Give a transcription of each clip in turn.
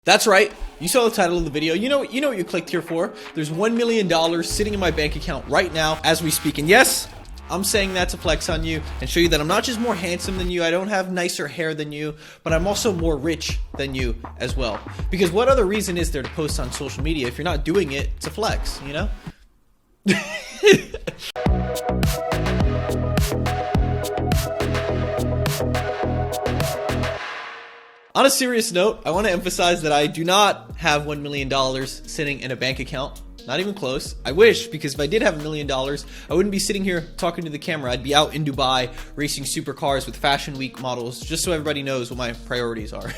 That's right. You saw the title of the video. You know what you clicked here for. There's $1 million sitting in my bank account right now as we speak. And yes, I'm saying that to flex on you and show you that I'm not just more handsome than you, I don't have nicer hair than you, but I'm also more rich than you as well. Because what other reason is there to post on social media if you're not doing it to flex, you know? On a serious note, I want to emphasize that I do not have $1 million sitting in a bank account. Not even close. I wish, because if I did have $1 million, I wouldn't be sitting here talking to the camera. I'd be out in Dubai racing supercars with Fashion Week models, just so everybody knows what my priorities are.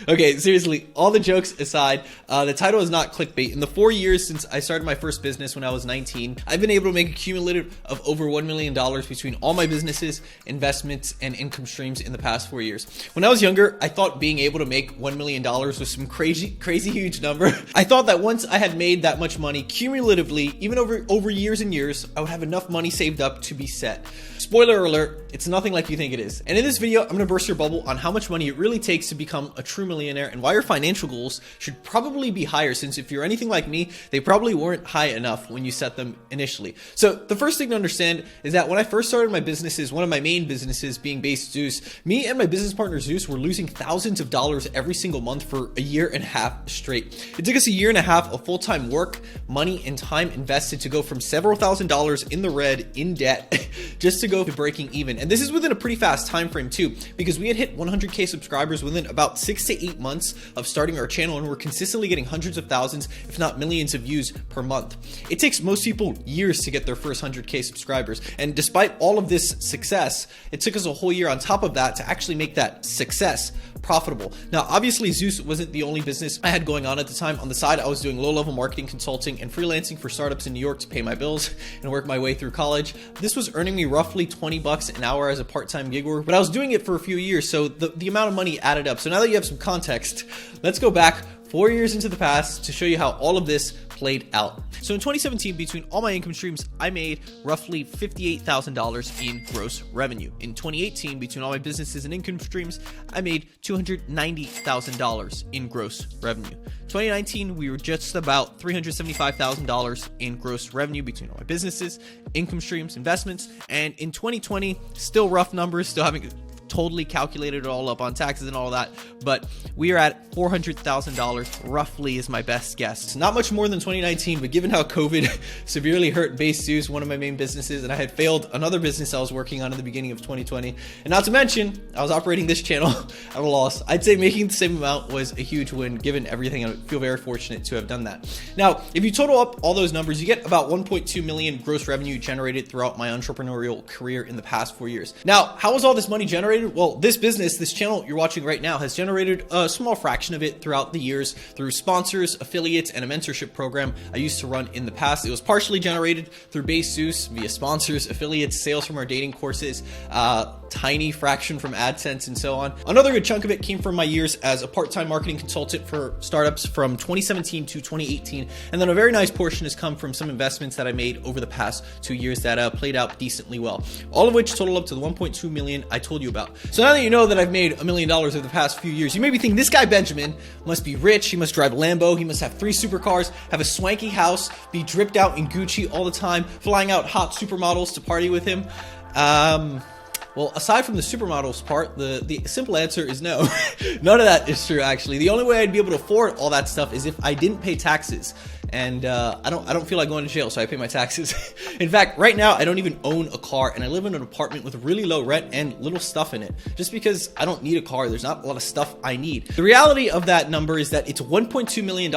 Okay, seriously, all the jokes aside, the title is not clickbait. In the 4 years since I started my first business when I was 19, I've been able to make a cumulative of over $1 million between all my businesses, investments, and income streams in the past 4 years. When I was younger, I thought being able to make $1 million was some crazy huge number. I thought that once I had made that much money, cumulatively, even over years and years, I would have enough money saved up to be set. Spoiler alert, it's nothing like you think it is. And in this video, I'm gonna burst your bubble on how much money it really takes to become a true millionaire and why your financial goals should probably be higher, since if you're anything like me, they probably weren't high enough when you set them initially. So the first thing to understand is that when I first started my businesses, one of my main businesses being Base Zeus, me and my business partner Zeus were losing thousands of dollars every single month for a year and a half straight. It took us a year and a half of full-time work, money, and time invested to go from several $1,000s in the red in debt just to go to breaking even. And this is within a pretty fast time frame too, because we had hit 100K subscribers within about 6 to 8 months of starting our channel, and we're consistently getting hundreds of thousands, if not millions of views per month. It takes most people years to get their first 100K subscribers. And despite all of this success, it took us a whole year on top of that to actually make that success profitable. Now, obviously Zeus wasn't the only business I had going on at the time. On the side, I was doing low-level marketing consulting and freelancing for startups in New York to pay my bills and work my way through college. This was earning me roughly 20 bucks an hour as a part-time gig worker, but I was doing it for a few years, so the amount of money added up. So now that you have some context, let's go back 4 years into the past to show you how all of this played out. So in 2017, between all my income streams, I made roughly $58,000 in gross revenue. In 2018, between all my businesses and income streams, I made $290,000 in gross revenue. 2019, we were just about $375,000 in gross revenue between all my businesses, income streams, investments. And in 2020, still rough numbers, still having totally calculated it all up on taxes and all that, but we are at $400,000 roughly is my best guess. It's not much more than 2019, but given how COVID severely hurt Base Zeus, one of my main businesses, and I had failed another business I was working on in the beginning of 2020, and not to mention I was operating this channel at a loss, I'd say making the same amount was a huge win given everything. I feel very fortunate to have done that. Now, if you total up all those numbers, you get about 1.2 million gross revenue generated throughout my entrepreneurial career in the past 4 years. Now, how was all this money generated? Well, this business, this channel you're watching right now, has generated a small fraction of it throughout the years through sponsors, affiliates, and a mentorship program I used to run in the past. It was partially generated through Base Zeus via sponsors, affiliates, sales from our dating courses, tiny fraction from AdSense, and so on. Another good chunk of it came from my years as a part-time marketing consultant for startups from 2017 to 2018. And then a very nice portion has come from some investments that I made over the past 2 years that played out decently well. All of which total up to the 1.2 million I told you about. So now that you know that I've made $1 million over the past few years, you may be thinking this guy Benjamin must be rich, he must drive a Lambo, he must have 3 supercars, have a swanky house, be dripped out in Gucci all the time, flying out hot supermodels to party with him. Well, aside from the supermodels part, the simple answer is no. None of that is true, actually. The only way I'd be able to afford all that stuff is if I didn't pay taxes. And I don't feel like going to jail, so I pay my taxes. In fact, right now, I don't even own a car, and I live in an apartment with really low rent and little stuff in it. Just because I don't need a car, there's not a lot of stuff I need. The reality of that number is that it's $1.2 million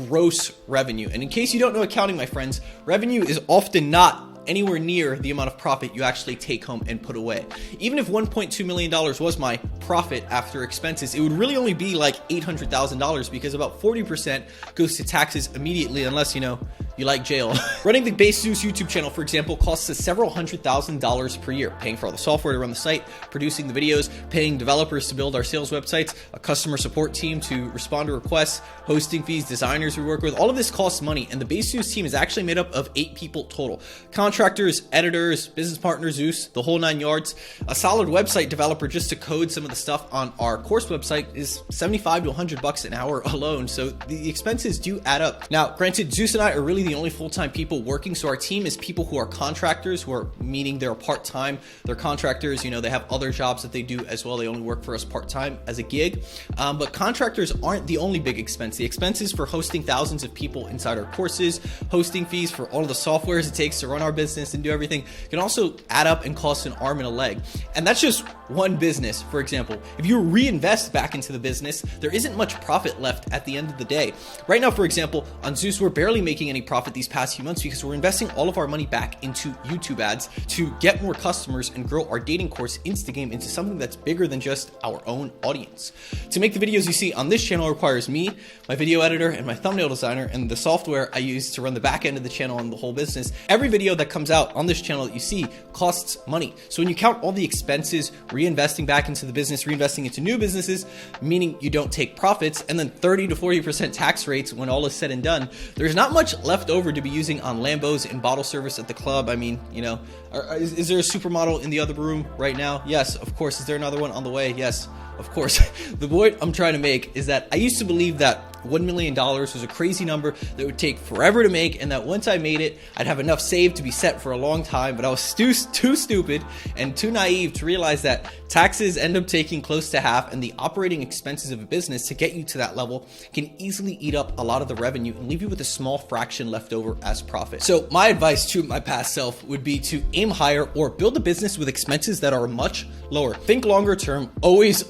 gross revenue. And in case you don't know accounting, my friends, revenue is often not anywhere near the amount of profit you actually take home and put away. Even if $1.2 million was my profit after expenses, it would really only be like $800,000 because about 40% goes to taxes immediately, unless, you know, you like jail. Running the Base Zeus YouTube channel, for example, costs us several $100,000 per year, paying for all the software to run the site, producing the videos, paying developers to build our sales websites, a customer support team to respond to requests, hosting fees, designers we work with. All of this costs money, and the Base Zeus team is actually made up of 8 people total. Contractors, editors, business partners, Zeus, the whole 9 yards. A solid website developer just to code some of the stuff on our course website is $75 to $100 an hour alone, so the expenses do add up. Now, granted, Zeus and I are really the only full-time people working, so our team is people who are contractors, who are meaning they're part-time. They're contractors, they have other jobs that they do as well. They only work for us part-time as a gig. But contractors aren't the only big expense. The expenses for hosting thousands of people inside our courses, hosting fees for all of the softwares it takes to run our business and do everything can also add up and cost an arm and a leg. And that's just one business, for example. If you reinvest back into the business, there isn't much profit left at the end of the day. Right now, for example, on Zeus, we're barely making any profit these past few months because we're investing all of our money back into YouTube ads to get more customers and grow our dating course Instagame into something that's bigger than just our own audience. To make the videos you see on this channel requires me, my video editor, and my thumbnail designer, and the software I use to run the back end of the channel and the whole business. Every video that comes out on this channel that you see costs money. So when you count all the expenses, reinvesting back into the business, reinvesting into new businesses, meaning you don't take profits, and then 30 to 40% tax rates when all is said and done, there's not much left over to be using on Lambos and bottle service at the club. I mean, is there a supermodel in the other room right now? Yes, of course. Is there another one on the way? Yes, of course. The point I'm trying to make is that I used to believe that $1 million was a crazy number that would take forever to make, and that once I made it, I'd have enough saved to be set for a long time. But I was too stupid and too naive to realize that taxes end up taking close to half, and the operating expenses of a business to get you to that level can easily eat up a lot of the revenue and leave you with a small fraction left over as profit. So my advice to my past self would be to aim higher or build a business with expenses that are much lower. Think longer term. Always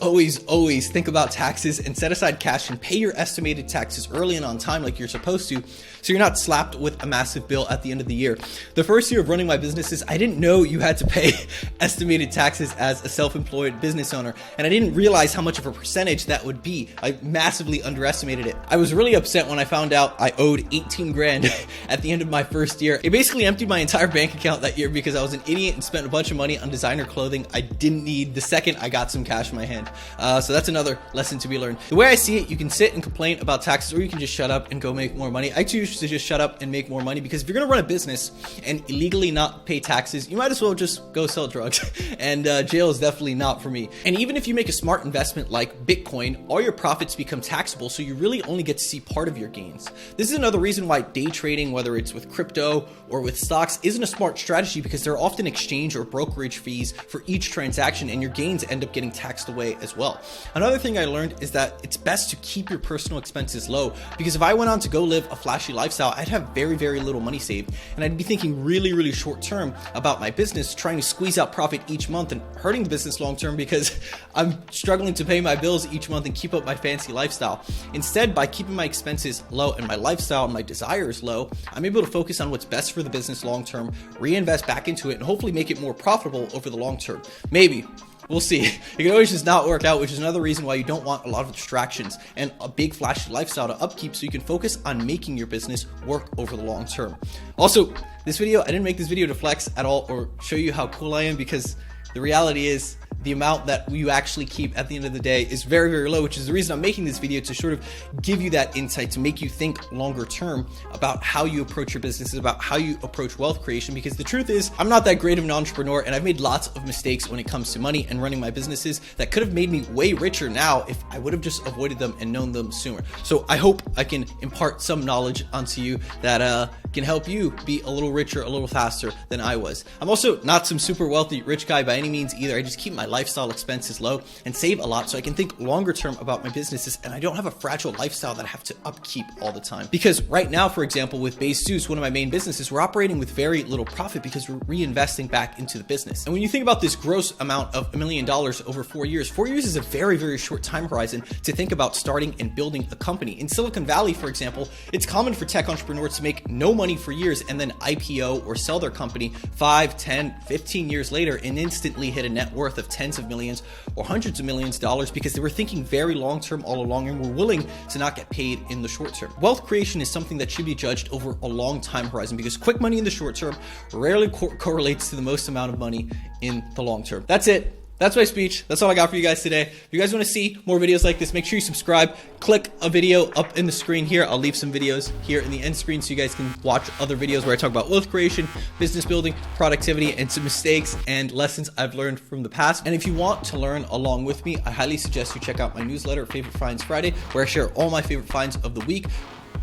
think about taxes and set aside cash and pay your estimated taxes early and on time like you're supposed to, so you're not slapped with a massive bill at the end of the year. The first year of running my businesses, I didn't know you had to pay estimated taxes as a self-employed business owner, and I didn't realize how much of a percentage that would be. I massively underestimated it. I was really upset when I found out I owed 18 grand at the end of my first year. It basically emptied my entire bank account that year because I was an idiot and spent a bunch of money on designer clothing I didn't need the second I got some cash in my hand. So that's another lesson to be learned. The way I see it, you can sit and complain about taxes, or you can just shut up and go make more money. I choose to just shut up and make more money, because if you're gonna run a business and illegally not pay taxes, you might as well just go sell drugs. And jail is definitely not for me. And even if you make a smart investment like Bitcoin, all your profits become taxable, so you really only get to see part of your gains. This is another reason why day trading, whether it's with crypto or with stocks, isn't a smart strategy, because there are often exchange or brokerage fees for each transaction, and your gains end up getting taxed away as well. Another thing I learned is that it's best to keep your personal expenses low, because if I went on to go live a flashy lifestyle, I'd have very little money saved, and I'd be thinking really short term about my business, trying to squeeze out profit each month and hurting the business long term because I'm struggling to pay my bills each month and keep up my fancy lifestyle. Instead, by keeping my expenses low and my lifestyle and my desires low, I'm able to focus on what's best for the business long term, reinvest back into it, and hopefully make it more profitable over the long term. Maybe. We'll see. It can always just not work out, which is another reason why you don't want a lot of distractions and a big flashy lifestyle to upkeep, so you can focus on making your business work over the long term. Also, this video, I didn't make this video to flex at all or show you how cool I am, because the reality is the amount that you actually keep at the end of the day is very low, which is the reason I'm making this video, to sort of give you that insight, to make you think longer term about how you approach your businesses, about how you approach wealth creation. Because the truth is, I'm not that great of an entrepreneur, and I've made lots of mistakes when it comes to money and running my businesses that could have made me way richer now if I would have just avoided them and known them sooner. So I hope I can impart some knowledge onto you that can help you be a little richer, a little faster than I was. I'm also not some super wealthy rich guy by any means either. I just keep my lifestyle expenses low and save a lot, so I can think longer term about my businesses, and I don't have a fragile lifestyle that I have to upkeep all the time. Because right now, for example, with Base Zeus, one of my main businesses, we're operating with very little profit because we're reinvesting back into the business. And when you think about this gross amount of $1 million over 4 years, 4 years is a very short time horizon to think about starting and building a company. In Silicon Valley, for example, it's common for tech entrepreneurs to make no money for years and then IPO or sell their company 5, 10, 15 years later and instantly hit a net worth of tens of millions or hundreds of millions of dollars because they were thinking very long term all along and were willing to not get paid in the short term. Wealth creation is something that should be judged over a long time horizon because quick money in the short term rarely correlates to the most amount of money in the long term. That's it. That's my speech. That's all I got for you guys today. If you guys want to see more videos like this, make sure you subscribe. Click a video up in the screen here. I'll leave some videos here in the end screen so you guys can watch other videos where I talk about wealth creation, business building, productivity, and some mistakes and lessons I've learned from the past. And if you want to learn along with me, I highly suggest you check out my newsletter, Favorite Finds Friday, where I share all my favorite finds of the week,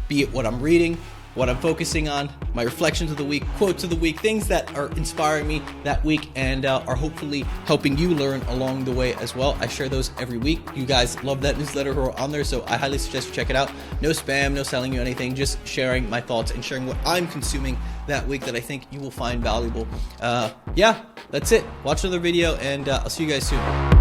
be it what I'm reading, what I'm focusing on, my reflections of the week, quotes of the week, things that are inspiring me that week and are hopefully helping you learn along the way as well. I share those every week. You guys love that newsletter who are on there, so I highly suggest you check it out. No spam, no selling you anything, just sharing my thoughts and sharing what I'm consuming that week that I think you will find valuable. Yeah, that's it. Watch another video and I'll see you guys soon.